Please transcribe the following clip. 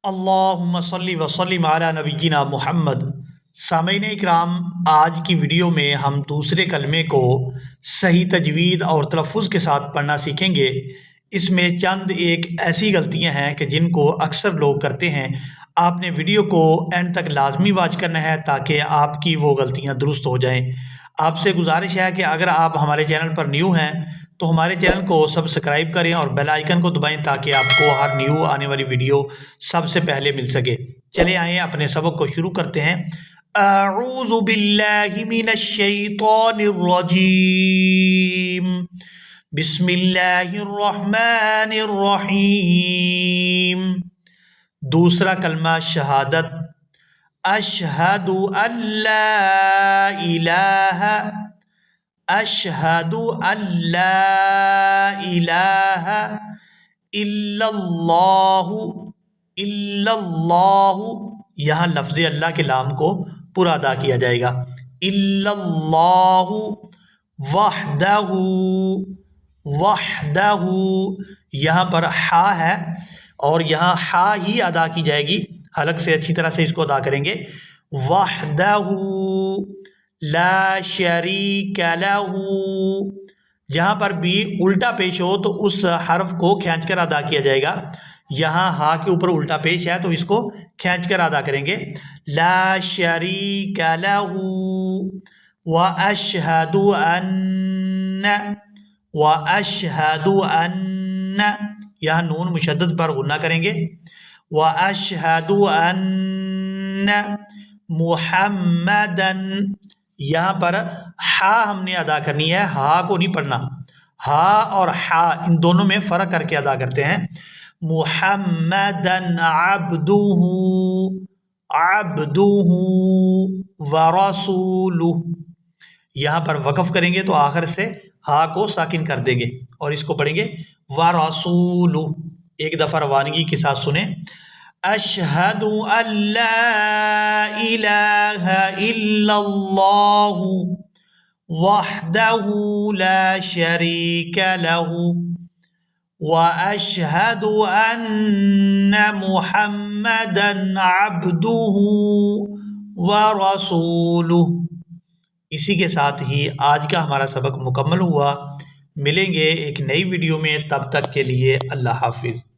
اللہم صلی وسلم علی نبینا محمد۔ سامعین اکرام، آج کی ویڈیو میں ہم دوسرے کلمے کو صحیح تجوید اور تلفظ کے ساتھ پڑھنا سیکھیں گے۔ اس میں چند ایک ایسی غلطیاں ہیں کہ جن کو اکثر لوگ کرتے ہیں۔ آپ نے ویڈیو کو اینڈ تک لازمی واچ کرنا ہے تاکہ آپ کی وہ غلطیاں درست ہو جائیں۔ آپ سے گزارش ہے کہ اگر آپ ہمارے چینل پر نیو ہیں تو ہمارے چینل کو سبسکرائب کریں اور بیل آئیکن کو دبائیں تاکہ آپ کو ہر نیو آنے والی ویڈیو سب سے پہلے مل سکے۔ چلے آئیں اپنے سبق کو شروع کرتے ہیں۔ اعوذ باللہ من الشیطان الرجیم، بسم اللہ الرحمن الرحیم۔ دوسرا کلمہ شہادت، اشہد ان لا الہ، اشہد ان لا الہ الا اللہ، الا اللہ، یہاں لفظ اللہ کے لام کو پورا ادا کیا جائے گا۔ الا اللہ وحدہ، وحدہ، یہاں پر ہا ہے اور یہاں ہا ہی ادا کی جائے گی، حلق سے اچھی طرح سے اس کو ادا کریں گے۔ وحدہ لا شریک لہ، جہاں پر بھی الٹا پیش ہو تو اس حرف کو کھینچ کر ادا کیا جائے گا۔ یہاں ہا کے اوپر الٹا پیش ہے تو اس کو کھینچ کر ادا کریں گے۔ لا شریک لہ واشہد ان، واشہد ان، یہاں نون مشدد پر غنہ کریں گے۔ واشہد ان محمدً، یہاں پر ہا ہم نے ادا کرنی ہے، ہا کو نہیں پڑھنا۔ ہا اور ہا ان دونوں میں فرق کر کے ادا کرتے ہیں۔ محمدً عبدہ، عبدہ ورسولہ، یہاں پر وقف کریں گے تو آخر سے ہا کو ساکن کر دیں گے اور اس کو پڑھیں گے ورسولہ۔ ایک دفعہ روانگی کے ساتھ سنیں۔ اشہد ان لا الہ الا اللہ وحدہ لا شریک لہ واشہد ان محمدً عبدہ ورسولہ۔ اسی کے ساتھ ہی آج کا ہمارا سبق مکمل ہوا۔ ملیں گے ایک نئی ویڈیو میں، تب تک کے لیے اللہ حافظ۔